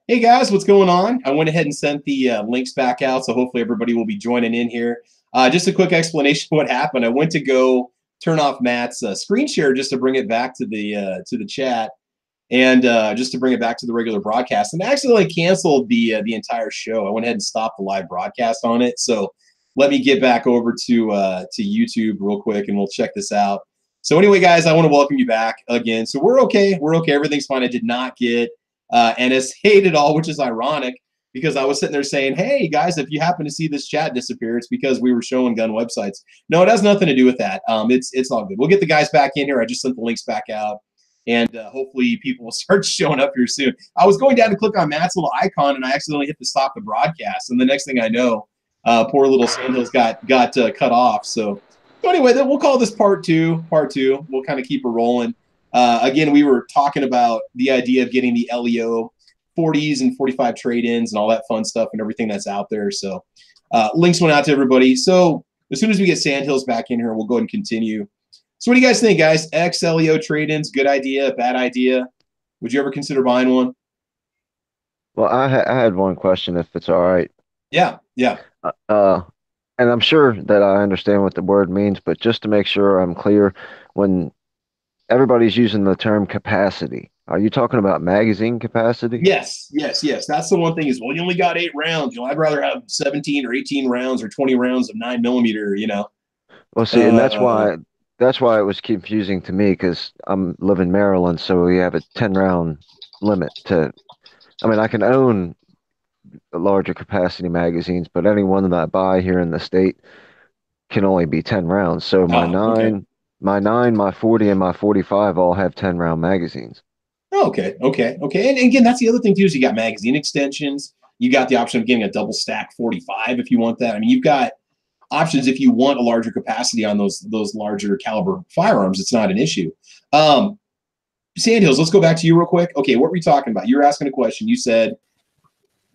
Hey guys, what's going on? I went ahead and sent the links back out, so hopefully everybody will be joining in here. Just a quick explanation of what happened. I went to go turn off Matt's screen share just to bring it back to the chat and just to bring it back to the regular broadcast, and I accidentally canceled the entire show. I went ahead and stopped the live broadcast on it. So let me get back over to YouTube real quick, and we'll check this out. So anyway, guys, I want to welcome you back again. So we're okay. We're okay. Everything's fine. I did not get NSA'd at all, which is ironic because I was sitting there saying, hey, guys, if you happen to see this chat disappear, it's because we were showing gun websites. No, it has nothing to do with that. It's all good. We'll get the guys back in here. I just sent the links back out, and hopefully people will start showing up here soon. I was going down to click on Matt's little icon, and I accidentally hit the stop the broadcast, and the next thing I know, poor little Sandhills got cut off. So anyway, then we'll call this part two. We'll kind of keep it rolling. Again, we were talking about the idea of getting the LEO 40s and 45 trade-ins and all that fun stuff and everything that's out there. So links went out to everybody. So as soon as we get Sandhills back in here, we'll go ahead and continue. So what do you guys think, guys? X-LEO trade-ins, good idea, bad idea? Would you ever consider buying one? Well, I had one question, if it's all right. Yeah, yeah. Uh, and I'm sure that I understand what the word means, but just to make sure I'm clear, when everybody's using the term capacity, are you talking about magazine capacity? Yes, yes, yes. That's the one thing is, well, you only got 8 rounds. I'd rather have 17 or 18 rounds or 20 rounds of 9 millimeter. Well, see, and Uh, that's why it was confusing to me because I'm live in Maryland, so we have a 10 round limit to. I mean, I can own larger capacity magazines, but any one that I buy here in the state can only be 10 rounds. So okay. my 40, and my 45 all have 10 round magazines. Oh, okay. And again, that's the other thing too is you got magazine extensions. You got the option of getting a double stack 45 if you want that. I mean, you've got options if you want a larger capacity on those larger caliber firearms. It's not an issue. Sandhills, let's go back to you real quick. Okay, what were you talking about? You were asking a question. You said,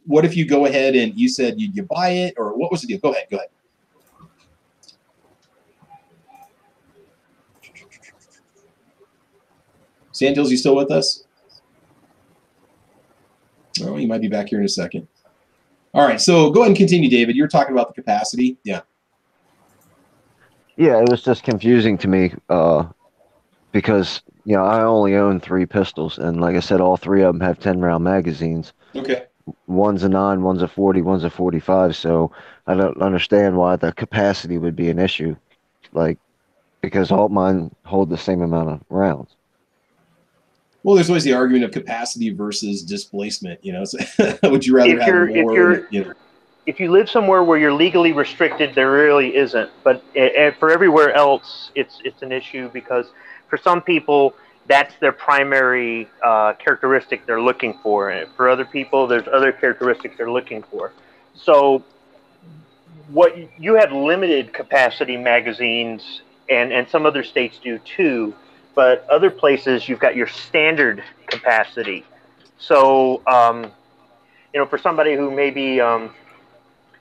"What if you go ahead and you said you buy it, or what was the deal?" Go ahead. Go ahead. Sandhills, you still with us? Oh, you might be back here in a second. All right, so go ahead and continue, David. You were talking about the capacity. Yeah. Yeah, it was just confusing to me because I only own three pistols, and like I said, all three of them have 10 round magazines. Okay. One's a 9, one's a 40, one's a 45. So I don't understand why the capacity would be an issue. Like because all mine hold the same amount of rounds. Well, there's always the argument of capacity versus displacement. So would you rather If have you're if more? you're if you live somewhere where you're legally restricted, there really isn't. But for everywhere else, it's an issue because for some people, that's their primary characteristic they're looking for. And for other people, there's other characteristics they're looking for. So what you have limited capacity magazines, and some other states do too. But other places, you've got your standard capacity. So for somebody who maybe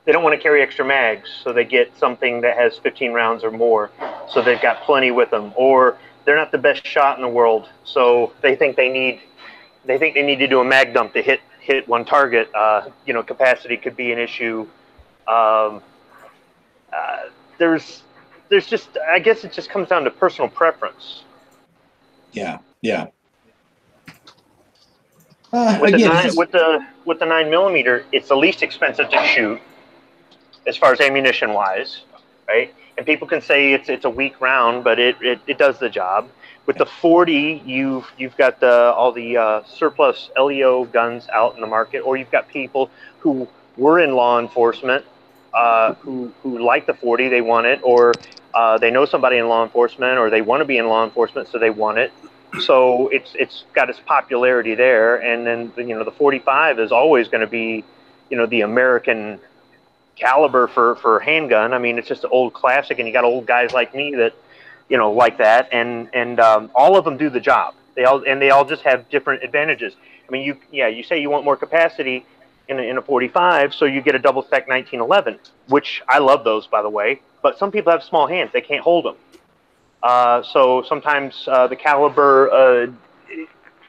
they don't want to carry extra mags, so they get something that has 15 rounds or more, so they've got plenty with them. Or they're not the best shot in the world, so they think they need to do a mag dump to hit one target. Capacity could be an issue. Um, uh, there's just, I guess it just comes down to personal preference. Yeah, yeah. With the Again, it's nine just with the 9 millimeter, it's the least expensive to shoot as far as ammunition wise, right? And people can say it's a weak round, but it does the job. With the 40, you've got all the surplus LEO guns out in the market, or you've got people who were in law enforcement who like the 40, they want it, or they know somebody in law enforcement, or they want to be in law enforcement, so they want it. So it's got its popularity there, and then the 45 is always going to be the American caliber for handgun. I mean, it's just an old classic, and you got old guys like me that like that, and all of them do the job. They all just have different advantages. I mean, you say you want more capacity in a 45, so you get a double stack 1911, which I love those, by the way. But some people have small hands; they can't hold them. So sometimes the caliber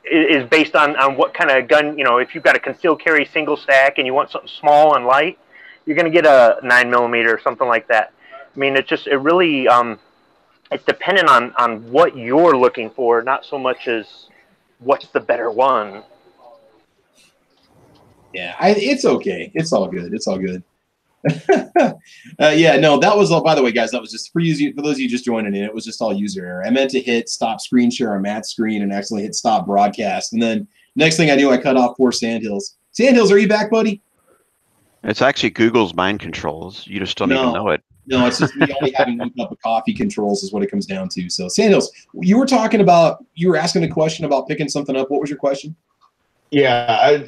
is based on what kind of gun, if you've got a concealed carry single stack and you want something small and light, you're going to get a 9mm or something like that. I mean, it really, it's dependent on what you're looking for, not so much as what's the better one. Yeah, it's okay. It's all good. It's all good. Yeah, no, that was all. By the way, guys, that was just for you. For those of you just joining in, it was just all user error. I meant to hit stop screen share on Matt's screen and accidentally hit stop broadcast. And then next thing I knew, I cut off poor Sandhills. Sandhills, are you back, buddy? It's actually Google's mind controls. You just don't even know it. No, it's just me only having one cup of coffee controls is what it comes down to. So, Sandhills, you were asking a question about picking something up. What was your question? Yeah,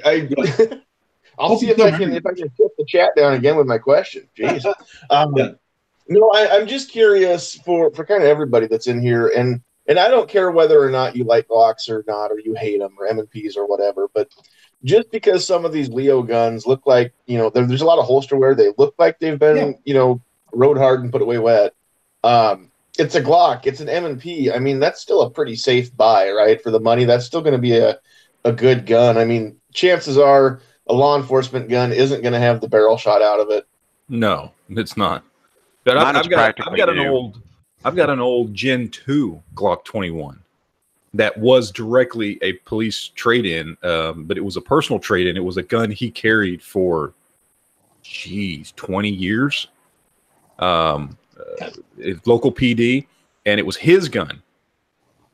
I'll see if I can put the chat down again with my question. Jeez. No, I'm just curious for kind of everybody that's in here, and I don't care whether or not you like Glocks or not, or you hate them or M&Ps or whatever, but just because some of these Leo guns look like, there's a lot of holster wear, they look like they've been, rode hard and put away wet. It's a Glock, it's an M&P. I mean, that's still a pretty safe buy, right? For the money, that's still going to be a good gun. I mean, chances are a law enforcement gun isn't going to have the barrel shot out of it. No, it's not. But I've got an old Gen 2 Glock 21 that was directly a police trade-in, but it was a personal trade-in. It was a gun he carried for, 20 years. Local PD, and it was his gun.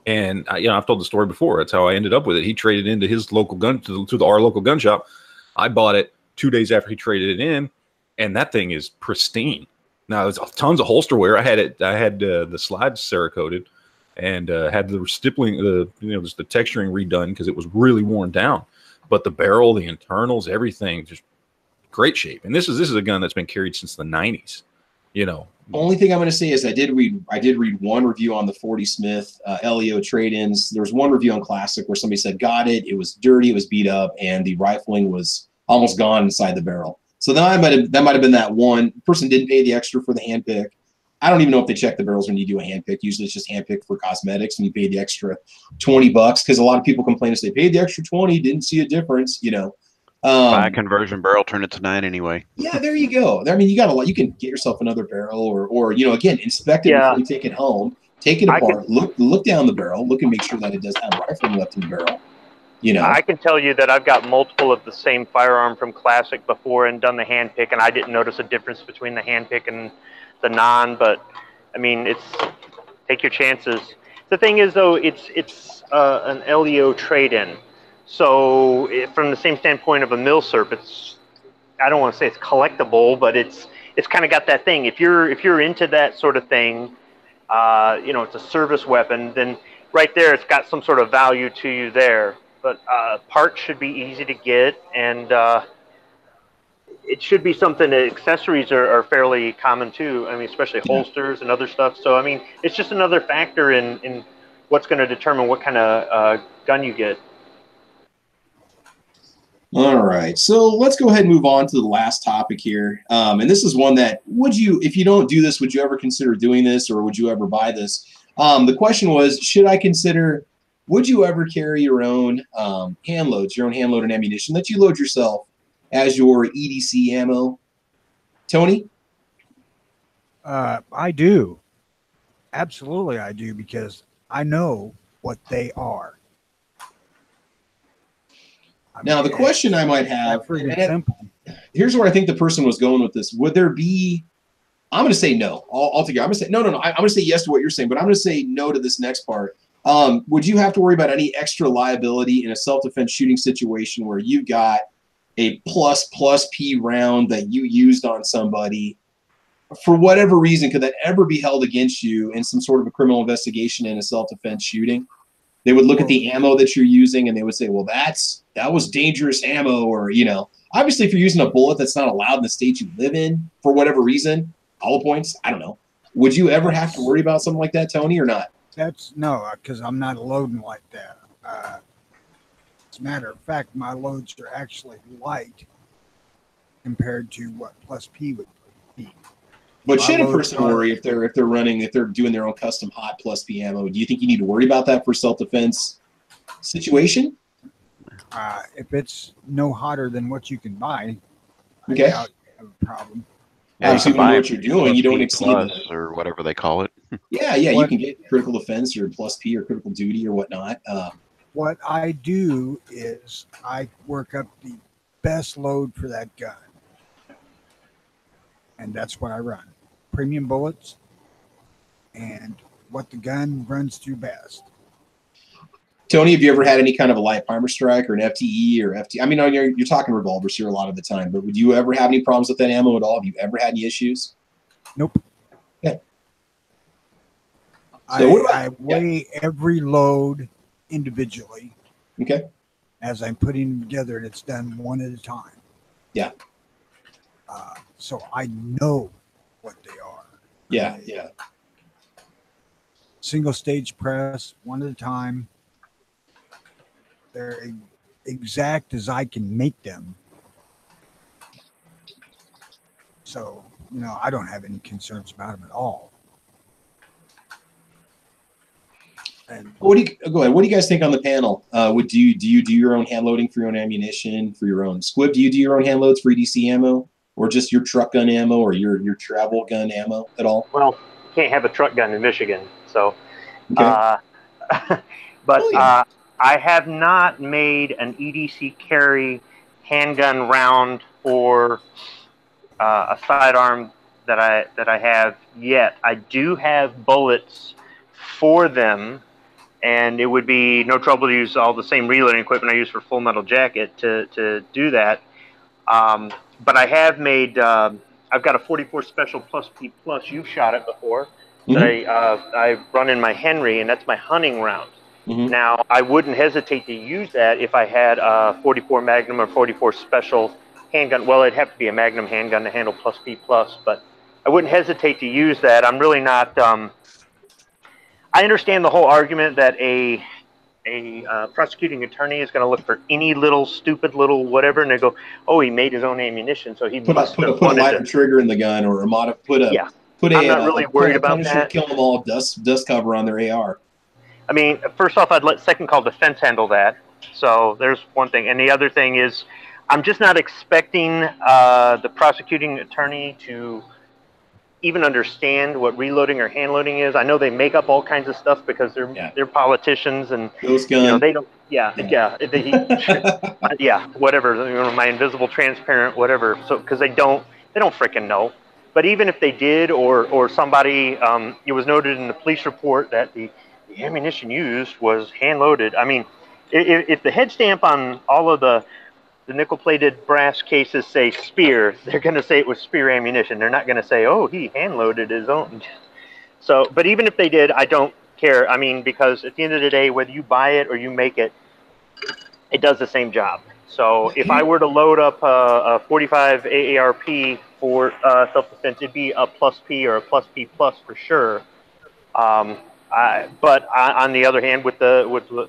And I've told the story before. That's how I ended up with it. He traded into his local gun to our local gun shop. I bought it 2 days after he traded it in, and that thing is pristine. Now there's tons of holster wear. I had the slides Cerakoted, and had the stippling, just the texturing redone because it was really worn down. But the barrel, the internals, everything, just great shape. And this is a gun that's been carried since the 90s. Only thing I'm going to say is I did read one review on the 40 Smith LEO trade-ins. There was one review on Classic where somebody said got it was dirty, it was beat up, and the rifling was almost gone inside the barrel. So that might have been that one person didn't pay the extra for the hand pick. I don't even know if they check the barrels when you do a hand pick. Usually it's just hand pick for cosmetics, and you pay the extra $20 because a lot of people complain if they paid the extra 20, didn't see a difference. Buy a conversion barrel, turn it to 9 anyway. Yeah, there you go. I mean, you can get yourself another barrel, or again, inspect it before you take it home, take it apart, look down the barrel, look and make sure that it does have rifling left in the barrel. I can tell you that I've got multiple of the same firearm from Classic before and done the hand pick, and I didn't notice a difference between the hand pick and the non. But I mean, take your chances. The thing is, though, it's an LEO trade-in. So from the same standpoint of a milsurp, I don't want to say it's collectible, but it's kind of got that thing. If you're into that sort of thing, it's a service weapon, then right there it's got some sort of value to you there. But parts should be easy to get, and it should be something that accessories are fairly common too. I mean, especially holsters and other stuff. So I mean, it's just another factor in what's going to determine what kind of gun you get. All right, so let's go ahead and move on to the last topic here. And this is one that, if you don't do this, would you ever consider doing this, or would you ever buy this? The question was, would you ever carry your own hand loads, your own hand loaded ammunition that you load yourself as your EDC ammo? Tony? I do. Absolutely, I do, because I know what they are. Now, the question I might have, here's where I think the person was going with this. Would there be, I'm going to say no altogether. I'm going to say, no. I'm going to say yes to what you're saying, but I'm going to say no to this next part. Would you have to worry about any extra liability in a self-defense shooting situation where you got a plus P round that you used on somebody? For whatever reason, could that ever be held against you in some sort of a criminal investigation in a self-defense shooting? They would look at the ammo that you're using and they would say, well, that was dangerous ammo, or, obviously if you're using a bullet that's not allowed in the state you live in for whatever reason, hollow points, I don't know. Would you ever have to worry about something like that, Tony, or not? No, because I'm not loading like that. As a matter of fact, my loads are actually light compared to what plus P would be. But should a person worry if they're doing their own custom hot plus P ammo? Do you think you need to worry about that for self-defense? Situation? If it's no hotter than what you can buy, I Okay. doubt you have a problem. Yeah, Obviously, when you know what you're doing, you don't P exceed plus the. or whatever they call it. Yeah, you What- can get critical defense or plus P or critical duty or whatnot. What I do is I work up the best load for that gun. And that's what I run. Premium bullets and what the gun runs through best. Tony, have you ever had any kind of a light primer strike or an FTE or FT? I mean, you're talking revolvers here a lot of the time, but would you ever have any problems with that ammo at all? Have you ever had any issues? Nope. Okay. So I weigh every load individually. Okay. As I'm putting them together, and it's done one at a time. Yeah. So I know what they are. Yeah. Single stage press, one at a time. They're exact as I can make them. So, I don't have any concerns about them at all. And Go ahead. What do you guys think on the panel? Do you do your own hand loading for your own ammunition, for your own Squib? Do you do your own hand loads for EDC ammo, or just your truck gun ammo, or your travel gun ammo at all? Well, you can't have a truck gun in Michigan, so. Okay. But Oh, yeah. I have not made an EDC carry handgun round for a sidearm that I have yet. I do have bullets for them, and it would be no trouble to use all the same reloading equipment I use for Full Metal Jacket to do that. But I have made. I've got a 44 Special Plus P Plus. You've shot it before. That I run in my Henry, and that's my hunting round. Mhm. Now, I wouldn't hesitate to use that if I had a 44 Magnum or 44 Special handgun. Well, it'd have to be a Magnum handgun to handle plus P plus, but I wouldn't hesitate to use that. I'm really not. I understand the whole argument that a prosecuting attorney is going to look for any little stupid little whatever, and they go, "Oh, he made his own ammunition, so he must Put have a wanted lighter to." trigger in the gun, or Yeah. I'm not really worried about Punisher that. kill them all dust cover on their AR. I mean, first off, I'd let Second Call Defense handle that. So there's one thing. And the other thing is, I'm just not expecting the prosecuting attorney to even understand what reloading or hand loading is. I know they make up all kinds of stuff because they're politicians, and Ghost gun. they don't. Yeah. Whatever. My invisible, transparent, whatever. So because they don't freaking know. But even if they did, or somebody, it was noted in the police report that the ammunition used was hand loaded. I mean, if the head stamp on all of the nickel-plated brass cases say Spear, they're going to say it was Spear ammunition. They're not going to say, "Oh, he hand loaded his own." So, but even if they did, I don't care. I mean, because at the end of the day, whether you buy it or you make it, it does the same job. So if I were to load up a 45 AARP for self-defense, it'd be a plus P or a plus P plus for sure. But on the other hand,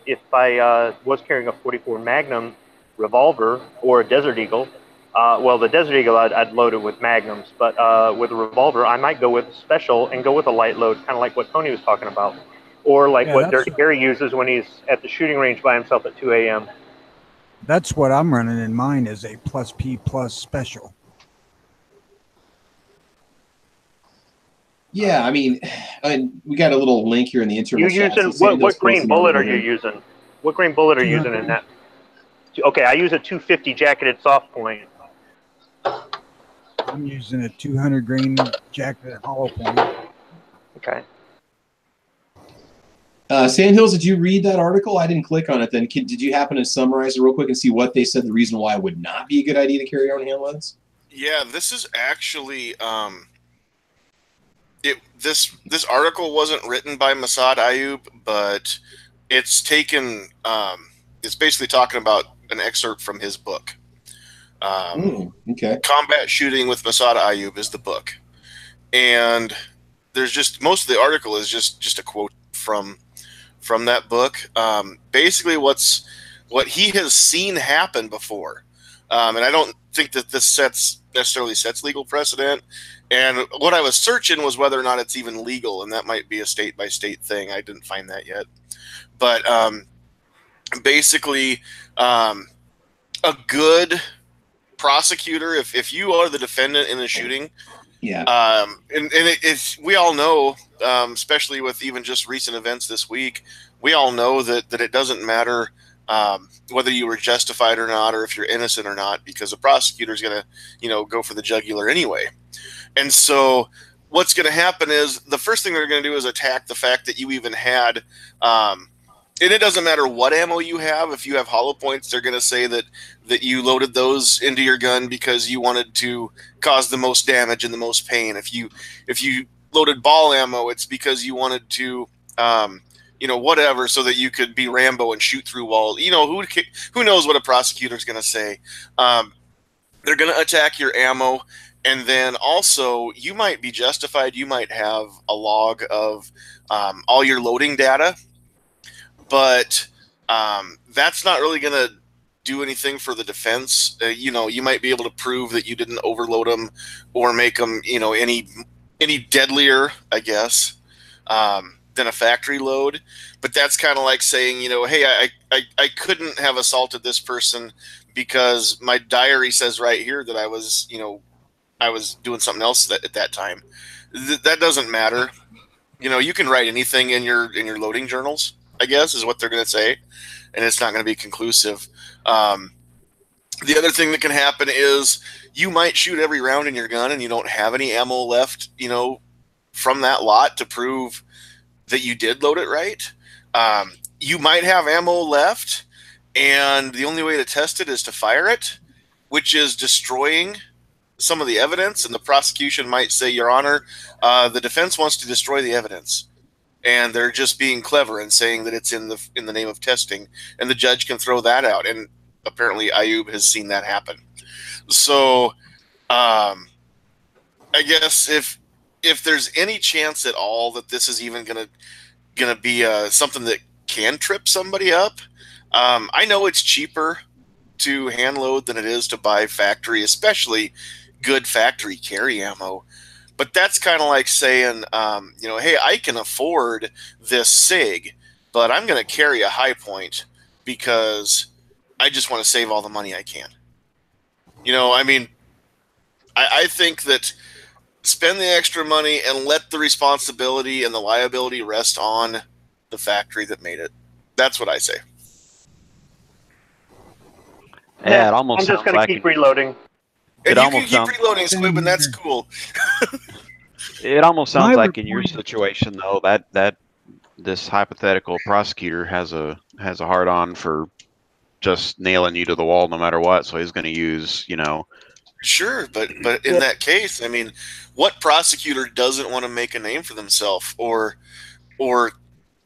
if I was carrying a 44 Magnum revolver or a Desert Eagle, the Desert Eagle I'd load it with magnums, but with a revolver I might go with a special and go with a light load, kind of like what Tony was talking about, or like what Dirty Gary uses when he's at the shooting range by himself at 2 a.m. That's what I'm running in mine, is a plus P plus special. Yeah, I mean, we got a little link here in the internal. You using what grain bullet are you using? What grain bullet are you using in that? Okay, I use a 250 jacketed soft point. I'm using a 200 grain jacketed hollow point. Okay. Sandhills, did you read that article? I didn't click on it. Then did you happen to summarize it real quick and see what they said the reason why it would not be a good idea to carry your own hand loads? Yeah, this is actually this article wasn't written by Massad Ayoob, but it's taken. It's basically talking about an excerpt from his book. Okay. Combat Shooting with Massad Ayoob is the book, and there's just most of the article is just a quote from that book. Basically, what he has seen happen before, and I don't think that this necessarily sets legal precedent. And what I was searching was whether or not it's even legal, and that might be a state by state thing. I didn't find that yet, but basically, a good prosecutor, if you are the defendant in a shooting, Yeah. and it's we all know, especially with even just recent events this week, we all know that it doesn't matter whether you were justified or not, or if you're innocent or not, because the prosecutor's going to, go for the jugular anyway. And so what's going to happen is the first thing they're going to do is attack the fact that you even had, and it doesn't matter what ammo you have. If you have hollow points, they're going to say that you loaded those into your gun because you wanted to cause the most damage and the most pain. If you loaded ball ammo, it's because you wanted to, whatever, so that you could be Rambo and shoot through walls. Who knows what a prosecutor's going to say? They're going to attack your ammo. And then also, you might be justified. You might have a log of all your loading data, but that's not really going to do anything for the defense. You might be able to prove that you didn't overload them or make them, any deadlier, I guess, than a factory load. But that's kind of like saying, hey, I couldn't have assaulted this person because my diary says right here that I was doing something else at that time. That doesn't matter. You can write anything in your loading journals, I guess, is what they're going to say, and it's not going to be conclusive. The other thing that can happen is you might shoot every round in your gun and you don't have any ammo left, from that lot to prove that you did load it right. You might have ammo left, and the only way to test it is to fire it, which is destroying some of the evidence, and the prosecution might say, Your Honor, the defense wants to destroy the evidence, and they're just being clever and saying that it's in the name of testing, and the judge can throw that out. And apparently Ayub has seen that happen. So I guess if there's any chance at all that this is even gonna be something that can trip somebody up, I know it's cheaper to hand load than it is to buy factory, especially good factory carry ammo. But that's kind of like saying, hey, I can afford this SIG, but I'm going to carry a high point because I just want to save all the money I can. I think that spend the extra money and let the responsibility and the liability rest on the factory that made it. That's what I say. Yeah, it almost I'm just sounds going to keep reloading. And It you almost can keep sounds- reloading, Squib, and that's cool. It almost sounds My like in your point- situation though that this hypothetical prosecutor has a hard on for just nailing you to the wall no matter what. So he's going to use, Sure, but in that case, what prosecutor doesn't want to make a name for themselves or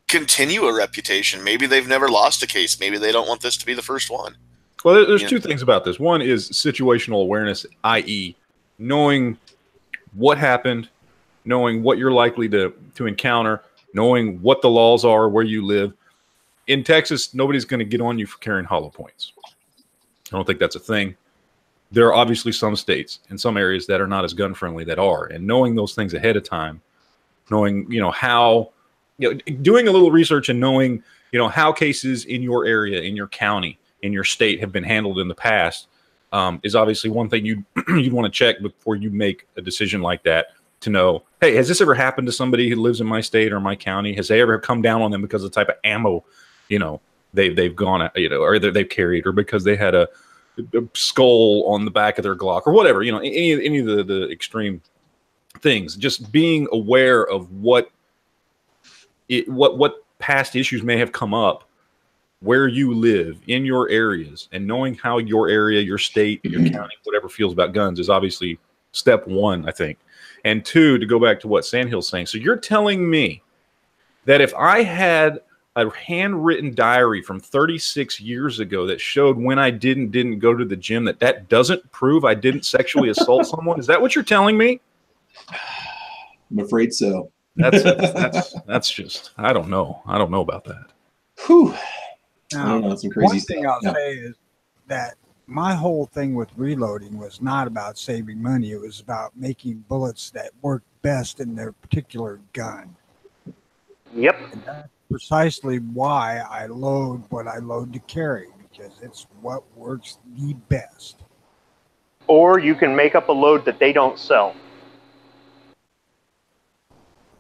continue a reputation? Maybe they've never lost a case. Maybe they don't want this to be the first one. Well, there's two things about this. One is situational awareness, i.e., knowing what happened, knowing what you're likely to encounter, knowing what the laws are, where you live. In Texas, nobody's going to get on you for carrying hollow points. I don't think that's a thing. There are obviously some states and some areas that are not as gun friendly that are, and knowing those things ahead of time, knowing how, doing a little research and knowing how cases in your area, in your county, in your state have been handled in the past is obviously one thing you'd want to check before you make a decision like that, to know, hey, has this ever happened to somebody who lives in my state or my county? Has they ever come down on them because of the type of ammo they've gone or they've carried, or because they had a skull on the back of their Glock or whatever, any of the extreme things. Just being aware of what past issues may have come up where you live in your areas, and knowing how your area, your state, your county, whatever feels about guns is obviously step one, I think. And two, to go back to what Sandhill's saying. So you're telling me that if I had a handwritten diary from 36 years ago that showed when I didn't go to the gym, that doesn't prove I didn't sexually assault someone? Is that what you're telling me? I'm afraid so. That's just, I don't know about that. Whew. Now, I don't know, some crazy one stuff. thing I'll say is that my whole thing with reloading was not about saving money. It was about making bullets that work best in their particular gun. Yep. And that's precisely why I load what I load to carry, because it's what works the best. Or you can make up a load that they don't sell.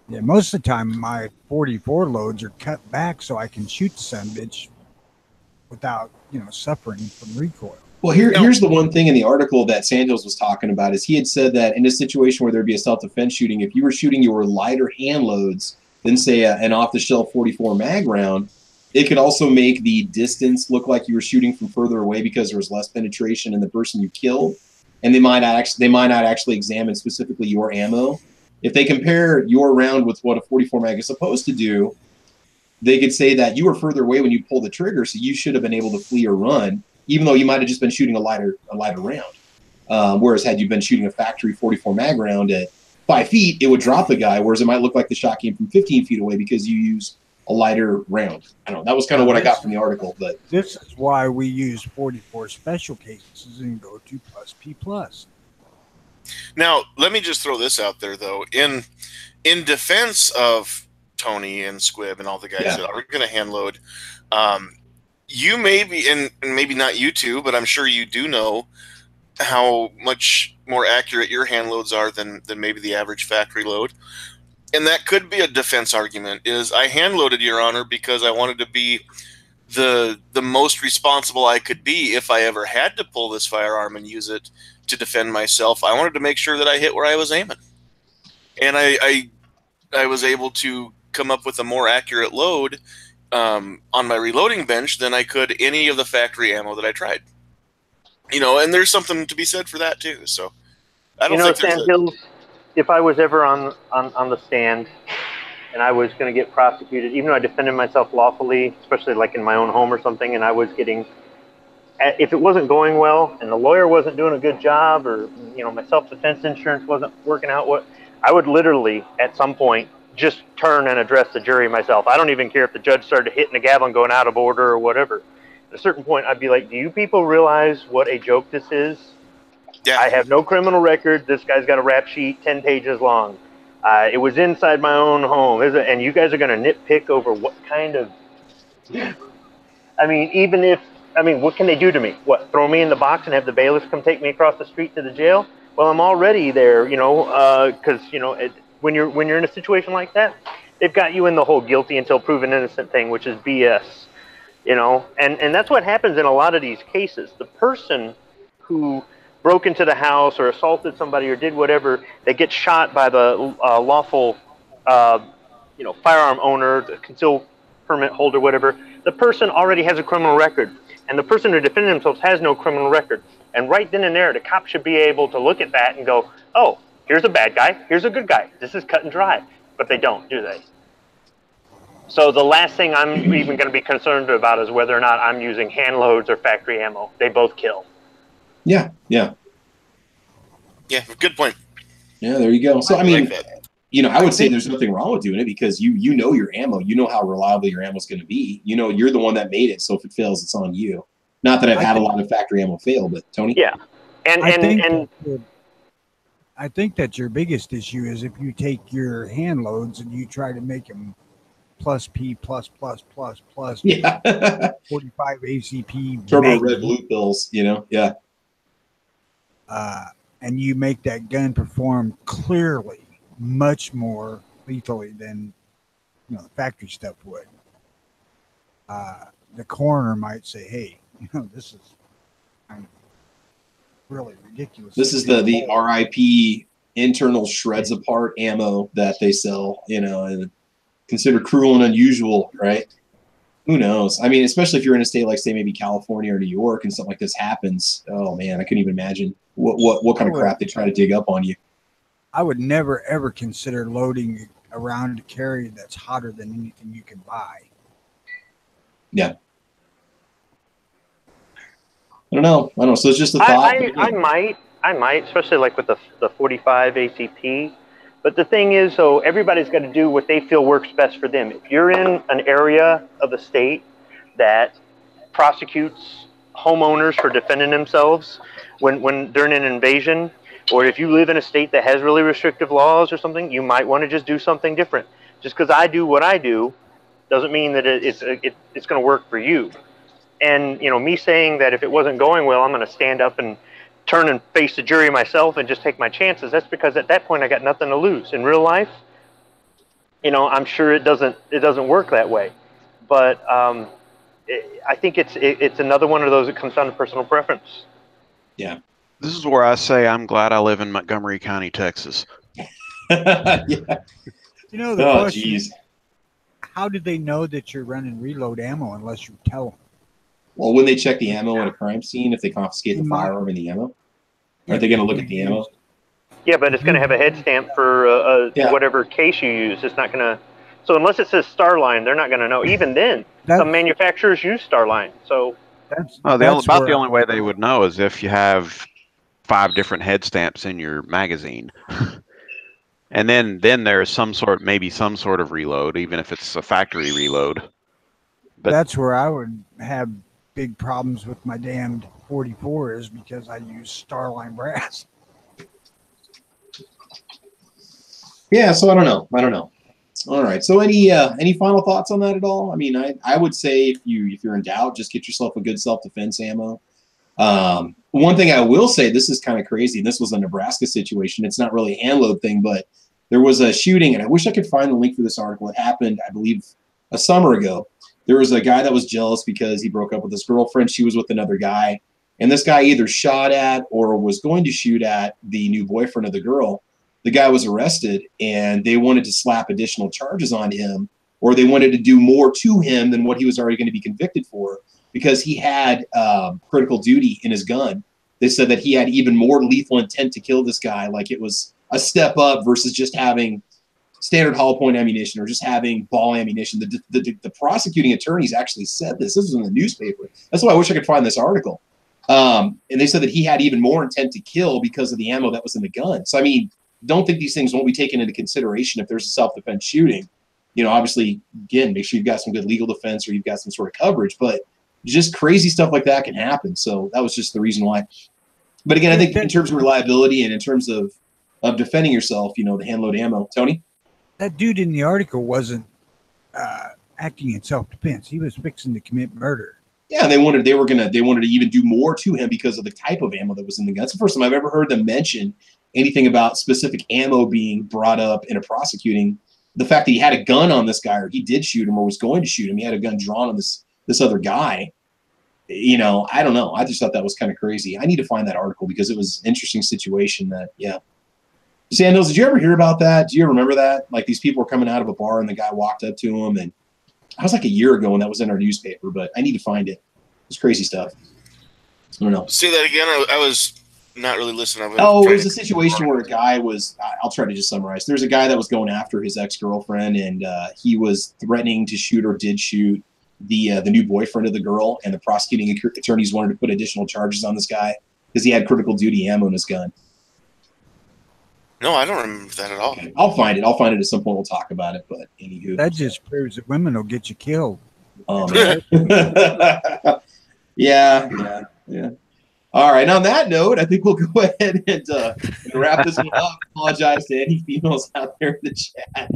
Yeah, most of the time my 44 loads are cut back so I can shoot the son bitch without, suffering from recoil. Well, here's the one thing in the article that Santos was talking about is he had said that in a situation where there'd be a self-defense shooting, if you were shooting your lighter hand loads than, say, an off-the-shelf 44 mag round, it could also make the distance look like you were shooting from further away because there was less penetration in the person you killed, and they might not actually examine specifically your ammo. If they compare your round with what a 44 mag is supposed to do, they could say that you were further away when you pulled the trigger, so you should have been able to flee or run, even though you might have just been shooting a lighter round. Whereas had you been shooting a factory 44 mag round at 5 feet, it would drop the guy, whereas it might look like the shot came from 15 feet away because you used a lighter round. I don't know. That was kind of what I got from the article. But this is why we use 44 special cases and go to +P+. Now, let me just throw this out there, though. In defense of Tony and Squibb and all the guys that are going to hand load, you may be, and maybe not you two, but I'm sure you do know how much more accurate your hand loads are than maybe the average factory load. And that could be a defense argument, is I hand loaded, Your Honor, because I wanted to be the most responsible I could be if I ever had to pull this firearm and use it to defend myself. I wanted to make sure that I hit where I was aiming. And I was able to come up with a more accurate load on my reloading bench than I could any of the factory ammo that I tried. And there's something to be said for that too. So I don't think there's Sandhills, if I was ever on the stand and I was going to get prosecuted, even though I defended myself lawfully, especially like in my own home or something, and I was getting, if it wasn't going well and the lawyer wasn't doing a good job, or my self-defense insurance wasn't working out, I would literally at some point just turn and address the jury myself. I don't even care if the judge started hitting the gavel and going out of order or whatever. At a certain point, I'd be like, do you people realize what a joke this is? Yeah. I have no criminal record. This guy's got a rap sheet 10 pages long. It was inside my own home. And you guys are going to nitpick over what kind of... what can they do to me? What, throw me in the box and have the bailiffs come take me across the street to the jail? Well, I'm already there, because, when you're in a situation like that, they've got you in the whole guilty until proven innocent thing, which is BS, and that's what happens in a lot of these cases. The person who broke into the house or assaulted somebody or did whatever, they get shot by the lawful, firearm owner, the concealed permit holder, whatever. The person already has a criminal record, and the person who defended themselves has no criminal record. And right then and there, the cop should be able to look at that and go, oh, here's a bad guy, here's a good guy. This is cut and dry. But they don't, do they? So the last thing I'm even going to be concerned about is whether or not I'm using hand loads or factory ammo. They both kill. Yeah. Good point. Yeah, there you go. So I mean, I would say there's nothing wrong with doing it because you know your ammo. You know how reliable your ammo is going to be. You're the one that made it. So if it fails, it's on you. Not that I've had a lot of factory ammo fail, but Tony. Yeah, I think that your biggest issue is if you take your hand loads and you try to make them +P ++++, yeah, 45 ACP turbo red blue pills, yeah. And you make that gun perform clearly much more lethally than the factory stuff would. The coroner might say, "Hey, this is really ridiculous. This is the RIP internal shreds apart ammo that they sell, and considered cruel and unusual, right? Who knows? I mean, especially if you're in a state like, say, maybe California or New York, and something like this happens. Oh man, I couldn't even imagine what kind of crap they try to dig up on you. I would never ever consider loading a round to carry that's hotter than anything you can buy. Yeah. I don't know. So it's just a thought. I might, especially like with the 45 ACP. But the thing is, so everybody's got to do what they feel works best for them. If you're in an area of the state that prosecutes homeowners for defending themselves when during an invasion, or if you live in a state that has really restrictive laws or something, you might want to just do something different. Just because I do what I do Doesn't mean that it's going to work for you. And me saying that if it wasn't going well, I'm going to stand up and turn and face the jury myself and just take my chances. That's because at that point I got nothing to lose. In real life, I'm sure it doesn't work that way. But I think it's another one of those that comes down to personal preference. Yeah. This is where I say I'm glad I live in Montgomery County, Texas. Yeah. The question is, how did they know that you're running reload ammo unless you tell them? Well, when they check the ammo at a crime scene, if they confiscate the firearm and the ammo, are they going to look at the ammo? Yeah, but it's going to have a head stamp for whatever case you use. It's not going to. So unless it says Starline, they're not going to know. Even then, some manufacturers use Starline. So the only way they would know is if you have 5 different head stamps in your magazine. And then there's some sort of reload, even if it's a factory reload. But that's where I would have big problems with my damned 44 is because I use Starline brass. Yeah, so I don't know. All right. So any final thoughts on that at all? I mean, I would say if you're in doubt, just get yourself a good self-defense ammo. One thing I will say, this is kind of crazy. This was a Nebraska situation. It's not really a hand load thing, but there was a shooting, and I wish I could find the link for this article. It happened, I believe, a summer ago. There was a guy that was jealous because he broke up with his girlfriend. She was with another guy, and this guy either shot at or was going to shoot at the new boyfriend of the girl. The guy was arrested, and they wanted to slap additional charges on him, or they wanted to do more to him than what he was already going to be convicted for, because he had critical duty in his gun. They said that he had even more lethal intent to kill this guy, like it was a step up versus just having standard hollow point ammunition or just having ball ammunition. The prosecuting attorneys actually said this. This was in the newspaper. That's why I wish I could find this article. And they said that he had even more intent to kill because of the ammo that was in the gun. So, I mean, don't think these things won't be taken into consideration if there's a self-defense shooting. Obviously, again, make sure you've got some good legal defense or you've got some sort of coverage, but just crazy stuff like that can happen. So that was just the reason why. But again, I think in terms of reliability and in terms of defending yourself, the hand-load ammo. Tony? That dude in the article wasn't acting in self-defense. He was fixing to commit murder. Yeah, they wanted to even do more to him because of the type of ammo that was in the gun. It's the first time I've ever heard them mention anything about specific ammo being brought up in a prosecuting. The fact that he had a gun on this guy, or he did shoot him or was going to shoot him, he had a gun drawn on this other guy. I don't know. I just thought that was kind of crazy. I need to find that article because it was an interesting situation that, yeah. Sandals, did you ever hear about that? Do you remember that? Like these people were coming out of a bar and the guy walked up to him, and that was like a year ago and that was in our newspaper, but I need to find it. It's crazy stuff. I don't know. Say that again. I was not really listening. It was a situation where a guy was, I'll try to just summarize. There's a guy that was going after his ex-girlfriend, and he was threatening to shoot or did shoot the new boyfriend of the girl, and the prosecuting attorneys wanted to put additional charges on this guy because he had critical duty ammo in his gun. No, I don't remember that at all. Okay. I'll find it at some point. We'll talk about it, but anywho. That just proves that women will get you killed. Oh, man. Yeah. All right. On that note, I think we'll go ahead and wrap this one up. Apologize to any females out there in the chat.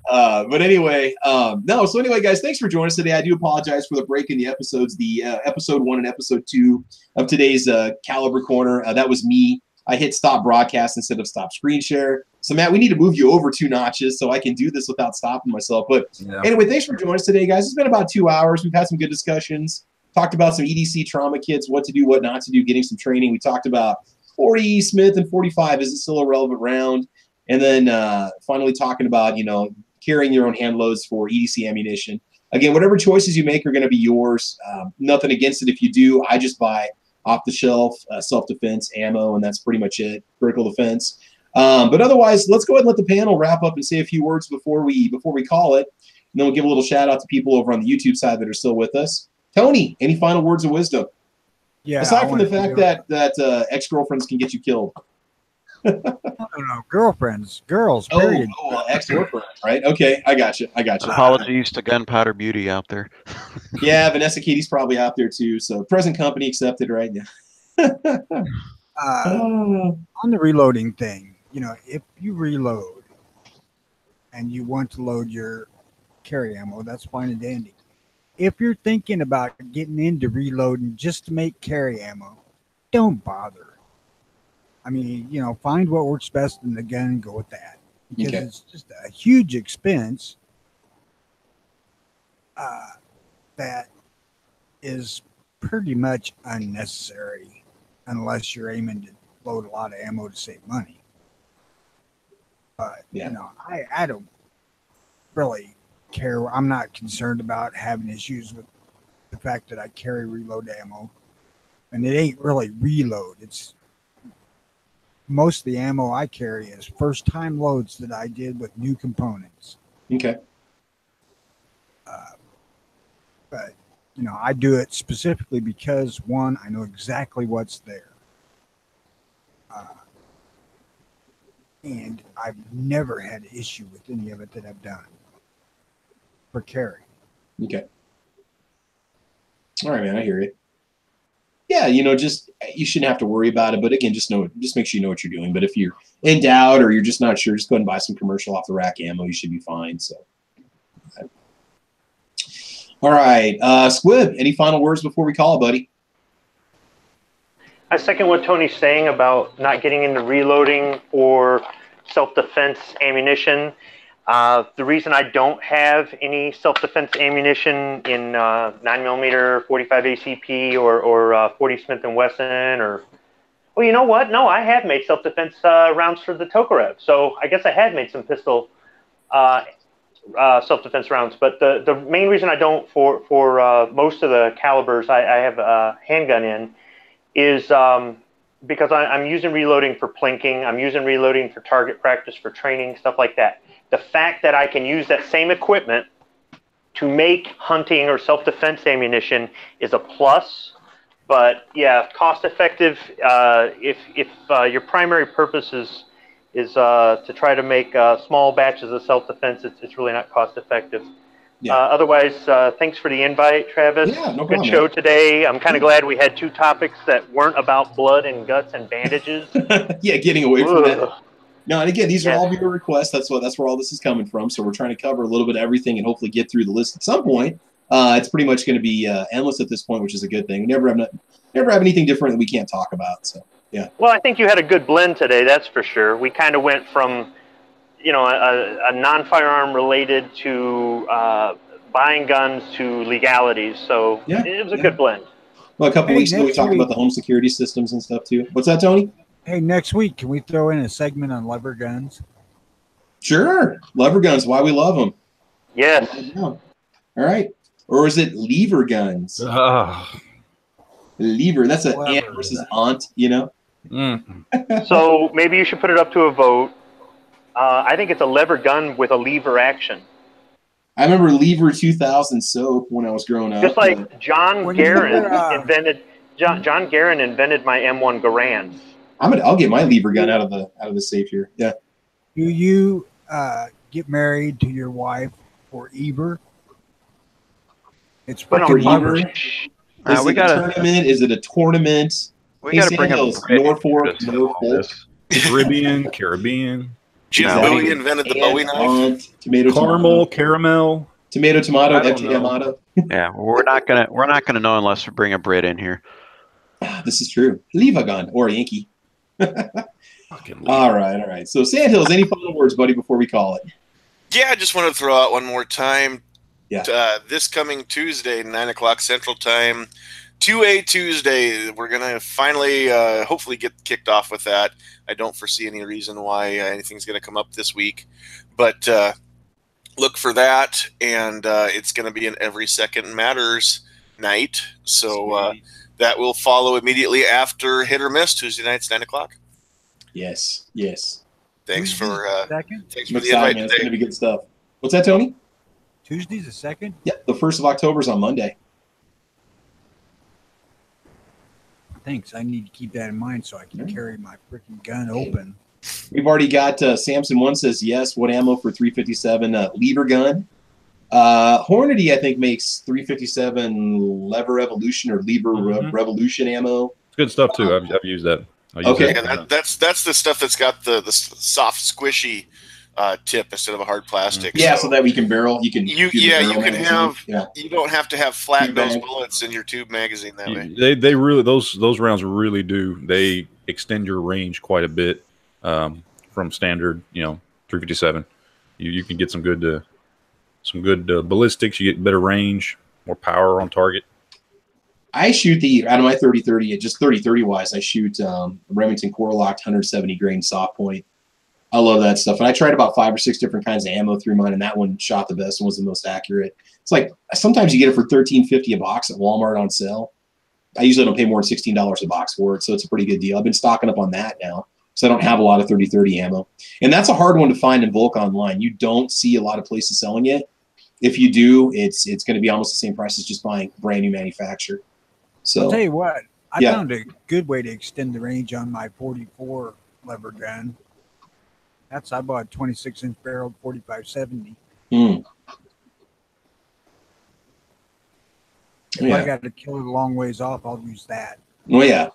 But anyway, So anyway, guys, thanks for joining us today. I do apologize for the break in the episodes. The episode 1 and episode 2 of today's Caliber Corner. That was me. I hit stop broadcast instead of stop screen share. So, Matt, we need to move you over 2 notches so I can do this without stopping myself. But Anyway, thanks for joining us today, guys. It's been about 2 hours. We've had some good discussions. Talked about some EDC trauma kits, what to do, what not to do, getting some training. We talked about 40 Smith and 45. Is it still a relevant round? And then finally talking about, carrying your own hand loads for EDC ammunition. Again, whatever choices you make are going to be yours. Nothing against it if you do. I just buy off-the-shelf self-defense ammo, and that's pretty much it, critical defense. But otherwise, let's go ahead and let the panel wrap up and say a few words before we call it. And then we'll give a little shout-out to people over on the YouTube side that are still with us. Tony, any final words of wisdom? Yeah. Aside from the fact that ex-girlfriends can get you killed. No, girlfriends, girls, period. Ex-girlfriend, right? Okay, I got you. Apologies to Gunpowder Beauty out there. Yeah, Vanessa Katie's probably out there too. So present company accepted, right? Yeah. On the reloading thing, if you reload and you want to load your carry ammo, that's fine and dandy. If you're thinking about getting into reloading just to make carry ammo, don't bother. I mean, you know, find what works best in the gun and go with that, because it's just a huge expense that is pretty much unnecessary unless you're aiming to load a lot of ammo to save money. But, you know, I don't really care. I'm not concerned about having issues with the fact that I carry reload ammo. And it ain't really reload. It's most of the ammo I carry is first time loads that I did with new components. Okay. But, you know, I do it specifically because, one, I know exactly what's there. And I've never had an issue with any of it that I've done for carry. Okay. All right, man, I hear you. Yeah, you know, just you shouldn't have to worry about it. But again, just make sure you know what you're doing. But if you're in doubt or you're just not sure, just go ahead and buy some commercial off the rack ammo. You should be fine. So, all right, Squib, any final words before we call it, buddy? I second what Tony's saying about not getting into reloading or self-defense ammunition. The reason I don't have any self-defense ammunition in 9mm 45 ACP or 40 Smith & Wesson or, well, you know what? No, I have made self-defense rounds for the Tokarev. So I guess I had made some pistol self-defense rounds. But the main reason I don't for most of the calibers I have a handgun in is because I'm using reloading for plinking. I'm using reloading for target practice, for training, stuff like that. The fact that I can use that same equipment to make hunting or self-defense ammunition is a plus. But yeah, cost effective. If your primary purpose is to try to make small batches of self-defense, it's really not cost effective. Yeah. Otherwise, thanks for the invite, Travis. Yeah, no problem. Good show today. I'm kind of glad we had two topics that weren't about blood and guts and bandages. Yeah, getting away from that. No, and again, these are all viewer requests. That's where all this is coming from. So we're trying to cover a little bit of everything and hopefully get through the list at some point. It's pretty much going to be endless at this point, which is a good thing. We never have anything different that we can't talk about. So yeah. Well, I think you had a good blend today. That's for sure. We kind of went from, you know, a non-firearm related to buying guns to legalities. So it was a good blend. Well, a couple weeks ago we talked about the home security systems and stuff too. What's that, Tony? Hey, next week, can we throw in a segment on lever guns? Sure. Lever guns, why we love them. Yes. All right. Or is it lever guns? Lever. That's an aunt versus aunt, you know? So maybe you should put it up to a vote. I think it's a lever gun with a lever action. I remember Lever 2000 soap when I was growing up. Just like John Guerin invented my M1 Garand. I'll get my lever gun out of the safe here. Yeah. Do you get married to your wife for Eber? It's for Eber. Is it a tournament? Is it a tournament? We got to bring up Norfolk. Caribbean. Jim Bowie invented the Bowie knife. Tomato, caramel, tomato, FJ Amato. Yeah, we're not gonna know unless we bring a Brit in here. This is true. Leave a gun or a Yankee. All right. So Sandhills, any final words, buddy, before we call it? Yeah, I just want to throw out one more time. Yeah. This coming Tuesday, 9:00 Central Time, 2A Tuesday. We're gonna finally, hopefully, get kicked off with that. I don't foresee any reason why anything's gonna come up this week, but look for that. And it's gonna be an Every Second Matters night. So that will follow immediately after Hit or Miss Tuesday nights, 9:00. Yes. Thanks for the invite today. It's gonna be good stuff. What's that, Tony? Tuesday's the 2nd? Yeah, the 1st of October is on Monday. Thanks. I need to keep that in mind so I can carry my freaking gun open. We've already got Samson 1 says yes. What ammo for 357 lever gun? Hornady, I think, makes 357 lever evolution or lever revolution ammo. It's good stuff too. I've used that. That's the stuff that's got the soft, squishy tip instead of a hard plastic. Yeah, so that we can barrel. You can. You don't have to have flat Tube nose mag. bullets in your tube magazine that way. They really those rounds really do. They extend your range quite a bit from standard, 357. You can get some good ballistics. You get better range, more power on target. I shoot out of my 30-30, just 30-30 wise, I shoot Remington Core Locked 170 grain soft point. I love that stuff. And I tried about 5 or 6 different kinds of ammo through mine, and that one shot the best and was the most accurate. It's like sometimes you get it for $13.50 a box at Walmart on sale. I usually don't pay more than $16 a box for it, so it's a pretty good deal. I've been stocking up on that now, so I don't have a lot of 30-30 ammo. And that's a hard one to find in bulk online. You don't see a lot of places selling it. If you do, it's going to be almost the same price as just buying brand new manufacturer. So I'll tell you what, I found a good way to extend the range on my 44 lever gun. I bought a 26-inch barreled 45-70. If I got to kill it a long ways off, I'll use that. Oh yeah.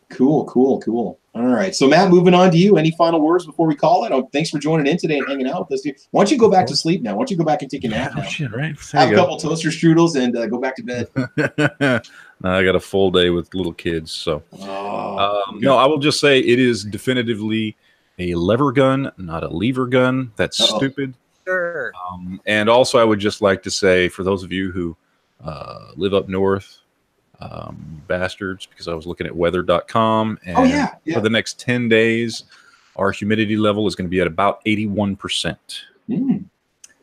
Cool. All right. So Matt, moving on to you. Any final words before we call it? Thanks for joining in today and hanging out with us, dude. Why don't you go back to sleep now? Why don't you go back and take a nap now? Shit, right? Have a couple toaster strudels and go back to bed. No, I got a full day with little kids, so no. I will just say it is definitively a lever gun, not a lever gun. That's stupid. Sure. And also, I would just like to say, for those of you who live up north, bastards, because I was looking at weather.com, and for the next 10 days, our humidity level is going to be at about 81%.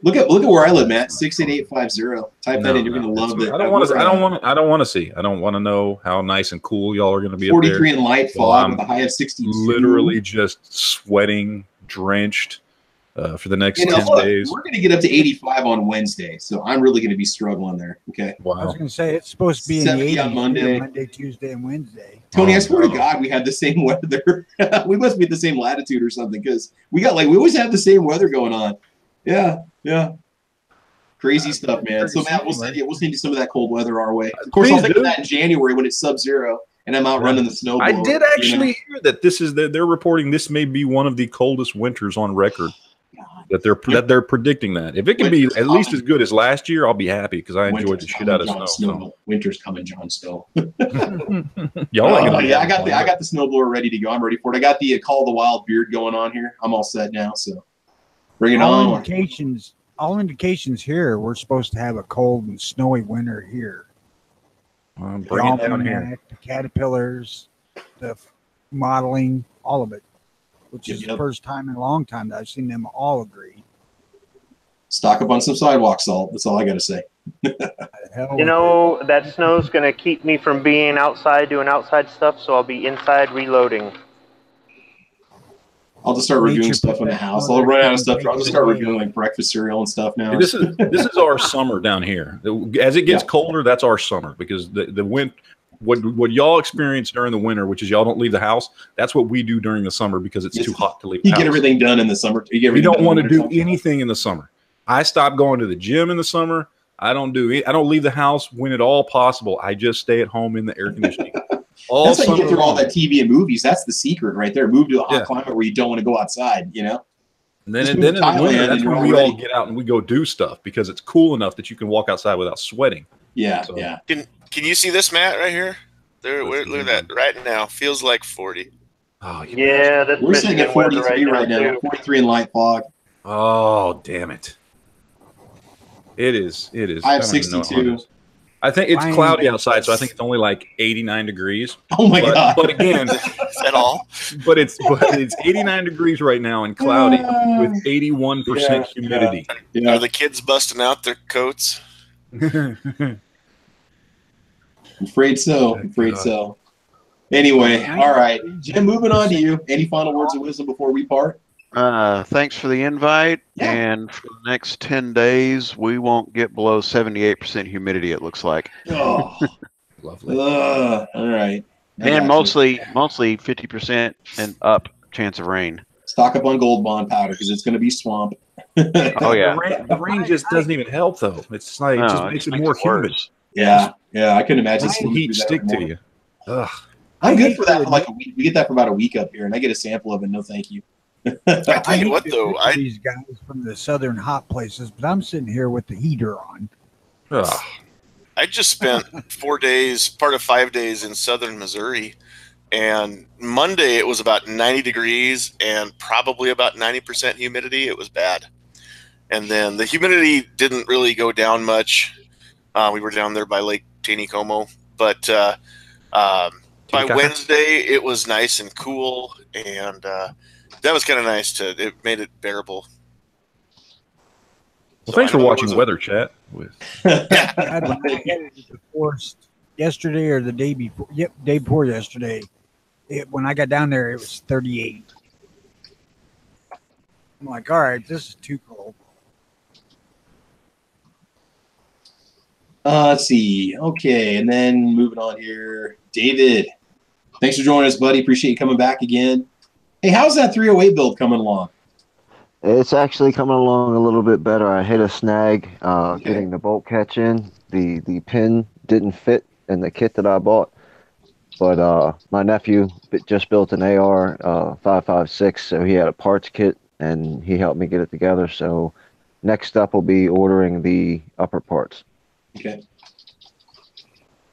Look at where I live, Matt. 68850. Type that in. You're going to love it. I don't want to see. I don't want to know how nice and cool y'all are going to be. 43 in light fog with a high of 62. Literally just sweating, drenched for the next 10 days. We're going to get up to 85 on Wednesday, so I'm really going to be struggling there. Okay. Wow. I was going to say it's supposed to be in the 80s on Monday, Tuesday, and Wednesday. Tony, I swear to God, we had the same weather. We must be at the same latitude or something, because we always have the same weather going on. Yeah. Crazy stuff, man. So Matt, we'll send you some of that cold weather our way. Of course, I'll think of that in January when it's sub-zero and I'm out running the snowblower. I did actually hear that they're reporting this may be one of the coldest winters on record. That they're predicting that. If it can be at least as good as last year, I'll be happy, because I enjoyed the shit out of snow. So. Winter's coming, Jon Snow. Y'all I got the snowblower ready to go. I'm ready for it. I got the Call of the Wild beard going on here. I'm all set now. So bring it on. All indications here, we're supposed to have a cold and snowy winter here. Bring it down here. The caterpillars, the modeling, all of it. Which is the first time in a long time that I've seen them all agree. Stock up on some sidewalk salt. That's all I got to say. That snow's going to keep me from being outside doing outside stuff, so I'll be inside reloading. I'll just start reviewing stuff in the house. I'll run out of stuff. I'll just start reviewing like breakfast cereal and stuff now. This is our summer down here. As it gets colder, that's our summer, because the wind. What y'all experience during the winter, which is y'all don't leave the house, that's what we do during the summer, because it's too hot to leave the house. You get everything done in the summer. We don't want to do anything in the summer. I stopped going to the gym in the summer. I don't leave the house when at all possible. I just stay at home in the air conditioning. That's how you get through all that TV and movies. That's the secret right there. Move to a hot climate where you don't want to go outside, And then in the winter, that's when we all get out and we go do stuff, because it's cool enough that you can walk outside without sweating. Yeah. Can you see this, Matt, right here? Look at that right now. Feels like 40. Oh, yeah, that's we're sitting at 43 right now. 43 in light fog. Oh, damn it! It is. I have 62. I think it's cloudy outside, so I think it's only like 89 degrees. Oh my God! But again, is that all? But it's 89 degrees right now and cloudy with 81% humidity. Yeah. Are the kids busting out their coats? I'm afraid so. Anyway, all right. Jim, moving on to you. Any final words of wisdom before we part? Thanks for the invite. Yeah. And for the next 10 days, we won't get below 78% humidity, it looks like. Oh, lovely. All right. And mostly 50% and up chance of rain. Stock up on Gold Bond powder, because it's going to be swamp. Oh, yeah. The rain just doesn't even help, though. It's like, it just makes it more humid. Yeah, I couldn't imagine. The heat stick to you. Ugh. I'm good for that for like a week. We get that for about a week up here, and I get a sample of it. No, thank you. I tell you what, hate to though, pick these guys from the southern hot places, but I'm sitting here with the heater on. Ugh. I just spent 4 days, part of 5 days in southern Missouri, and Monday it was about 90 degrees and probably about 90% humidity. It was bad. And then the humidity didn't really go down much. We were down there by Lake Taneycomo, but by Wednesday it was nice and cool, and that was kind of nice. It made it bearable. Well, thanks for watching Weather Chat. With God, when I headed to the forest yesterday or the day before, day before yesterday, when I got down there, it was 38. I'm like, all right, this is too cold. Let's see. Okay, and then moving on here. David, thanks for joining us, buddy. Appreciate you coming back again. Hey, how's that 308 build coming along? It's actually coming along a little bit better. I hit a snag getting the bolt catch in. The pin didn't fit in the kit that I bought. But my nephew just built an AR 5.56, so he had a parts kit, and he helped me get it together. So next up will be ordering the upper parts. Okay.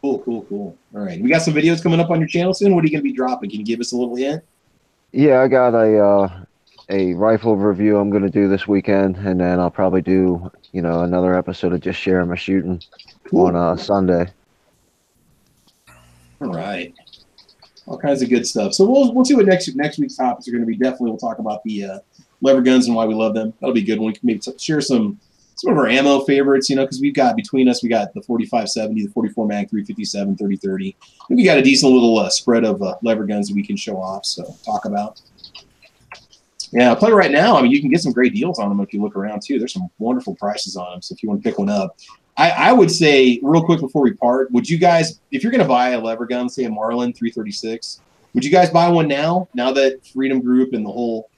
Cool. All right. We got some videos coming up on your channel soon. What are you going to be dropping? Can you give us a little hint? Yeah, I got a rifle review I'm going to do this weekend, and then I'll probably do, another episode of just sharing my shooting on Sunday. All right. All kinds of good stuff. So we'll see what next week's topics are going to be. Definitely we'll talk about the lever guns and why we love them. That'll be a good one. We can maybe share some of our ammo favorites, because we got the 4570, the 44 mag 357, 3030. We got a decent little spread of lever guns that we can show off, so talk about. Yeah, I'll tell you right now, you can get some great deals on them if you look around too. There's some wonderful prices on them, so if you want to pick one up. I would say, real quick before we part, would you guys, if you're going to buy a lever gun, say a Marlin 336, would you guys buy one now that Freedom Group and the whole,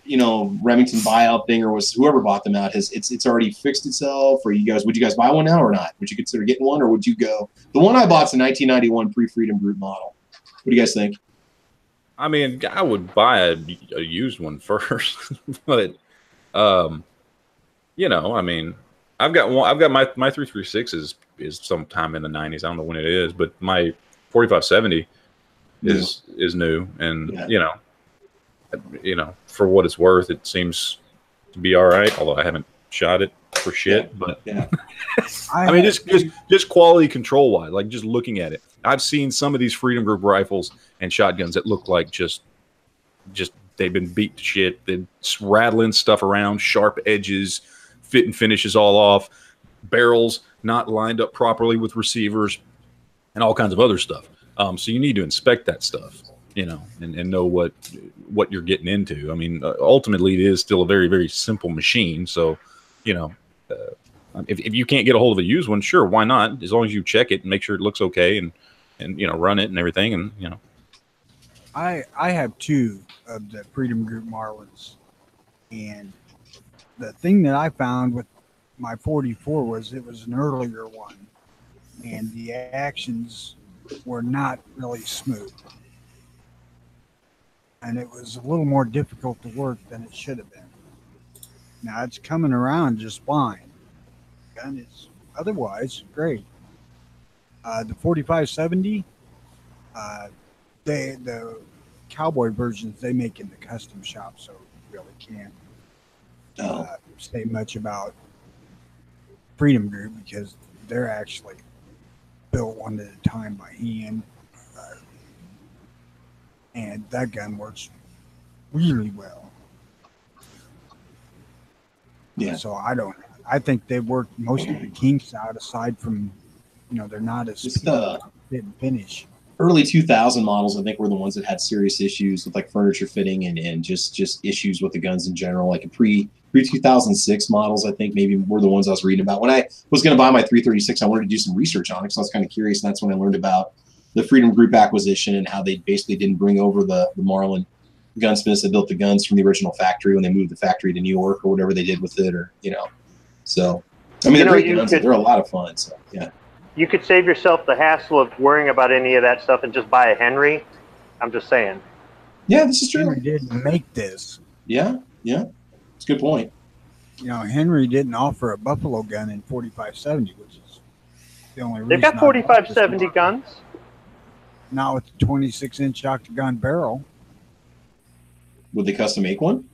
Remington buyout thing, or was whoever bought them out, it's already fixed itself? Or would you guys buy one now or not? Would you consider getting one, or would you go? The one I bought's a 1991 pre-Freedom Group model. What do you guys think? I would buy a used one first, but I've got one. I've got my 336 is sometime in the 90s. I don't know when it is, but my 4570 is new, and for what it's worth, it seems to be all right. Although I haven't shot it for shit, but just quality control wise, like just looking at it, I've seen some of these Freedom Group rifles and shotguns that look like just they've been beat to shit. They're rattling stuff around, sharp edges, fit and finishes all off, barrels not lined up properly with receivers, and all kinds of other stuff. So you need to inspect that stuff, and know what you're getting into. Ultimately, it is still a very, very simple machine. So, if you can't get a hold of a used one, sure, why not? As long as you check it and make sure it looks okay, and run it and everything, and I have two of the Freedom Group Marlins, and the thing that I found with my 44 was it was an earlier one, and the actions were not really smooth, and it was a little more difficult to work than it should have been. Now it's coming around just fine. Gun is otherwise great. The 4570, the cowboy versions they make in the custom shop, so you really can't say much about Freedom Group because they're actually built one at a time by hand, and that gun works really well. Yeah. So I think they've worked most of the kinks out, aside from, they're not as fit and finish. Early 2000 models, I think, were the ones that had serious issues with like furniture fitting and just issues with the guns in general. Like a pre 2006 models, I think maybe were the ones I was reading about. When I was going to buy my 336, I wanted to do some research on it because I was kind of curious, and that's when I learned about the Freedom Group acquisition and how they basically didn't bring over the Marlin gunsmiths that built the guns from the original factory when they moved the factory to New York or whatever they did with it, or So, they're great guns. They're a lot of fun. So, yeah. You could save yourself the hassle of worrying about any of that stuff and just buy a Henry. I'm just saying. Yeah, this is true. Henry didn't make this. Yeah, it's a good point. You know, Henry didn't offer a buffalo gun in 4570, which is the only reason. They've got I bought this 4570 Marlin. guns. Not with the 26-inch octagon barrel. Would they custom make one?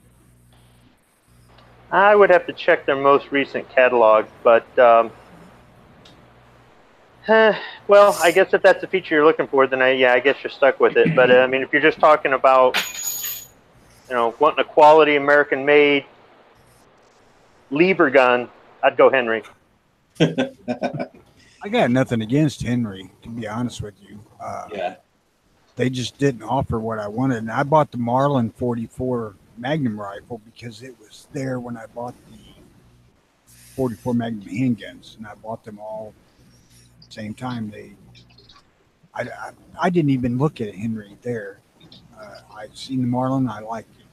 I would have to check their most recent catalog, but well, I guess if that's the feature you're looking for, then I guess you're stuck with it. But I mean, if you're just talking about, you know, wanting a quality American-made lever gun, I'd go Henry. I got nothing against Henry, to be honest with you. Yeah. They just didn't offer what I wanted. And I bought the Marlin 44 Magnum rifle because it was there when I bought the 44 Magnum handguns, and I bought them all at the same time. I didn't even look at Henry there. I'd seen the Marlin, I liked it.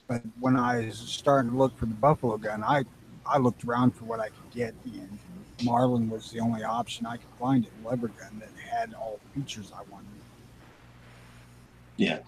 But when I was starting to look for the buffalo gun, I looked around for what I could get, and Marlin was the only option I could find in lever gun that had all the features I wanted. Yeah.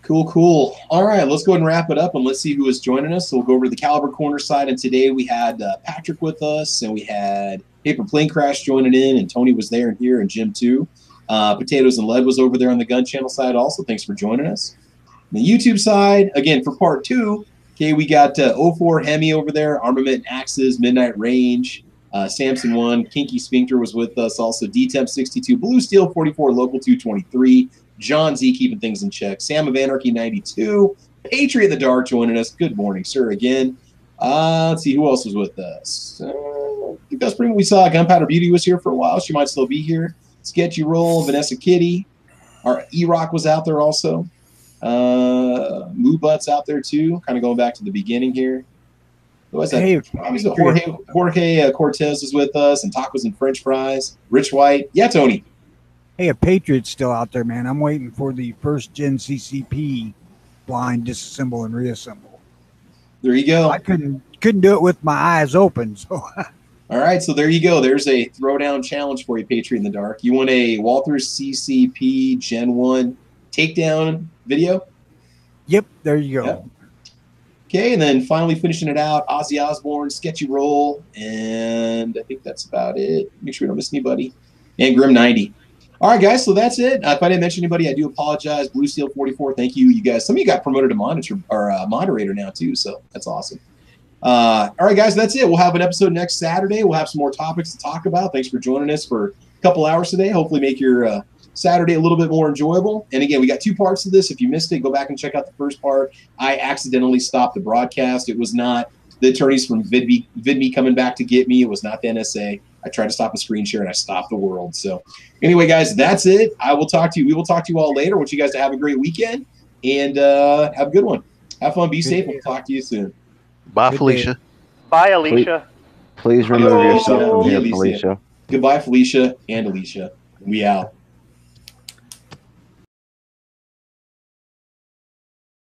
Cool. All right, let's go ahead and wrap it up, and let's see who is joining us. So we'll go over to the Caliber Corner side, and today we had Patrick with us, and we had Paper Plane Crash joining in, and Tony was there and here, and Jim too. Potatoes and Lead was over there on the gun channel side also. Thanks for joining us. On the YouTube side, again, for part 2, okay, we got 04 Hemi over there, Armament and Axes, Midnight Range, Samson 1, Kinky Sphincter was with us, also D-Temp 62, Blue Steel 44, Local 223, John Z keeping things in check, Sam of Anarchy 92, Patriot in the Dark joining us. Good morning, sir, again. Let's see who else was with us. I think that's pretty much. We saw Gunpowder Beauty was here for a while. She might still be here. Sketchy Roll, Vanessa Kitty. Our E-Rock was out there also. Moo Butt's out there too, kind of going back to the beginning here. Who was that? Hey, Jorge Cortez was with us, and Tacos and French Fries. Rich White. Yeah, Tony. Hey, a Patriot's still out there, man. I'm waiting for the first gen CCP blind disassemble and reassemble. There you go. I couldn't do it with my eyes open. So all right, so there you go. There's a throwdown challenge for you, Patriot in the Dark. You want a Walther's CCP Gen 1 takedown video? Yep, there you go. Yep. Okay, and then finally finishing it out, Ozzy Osbourne, Sketchy Roll, and I think that's about it. Make sure we don't miss anybody. And Grim 90. All right, guys, so that's it. If I didn't mention anybody, I do apologize. Blue Steel 44, thank you, you guys. Some of you got promoted to moderator now, too, so that's awesome. All right, guys, that's it. We'll have an episode next Saturday. We'll have some more topics to talk about. Thanks for joining us for a couple hours today. Hopefully make your Saturday a little bit more enjoyable. And again, we got 2 parts to this. If you missed it, go back and check out the first part. I accidentally stopped the broadcast. It was not the attorneys from VidMe coming back to get me. It was not the NSA. I tried to stop a screen share and I stopped the world. So anyway, guys, that's it. I will talk to you. We will talk to you all later. I want you guys to have a great weekend and have a good one. Have fun. Be safe. We'll talk to you soon. Bye, Felicia. Bye, Alicia. Please remove yourself from here, Felicia. Goodbye, Felicia and Alicia. We out.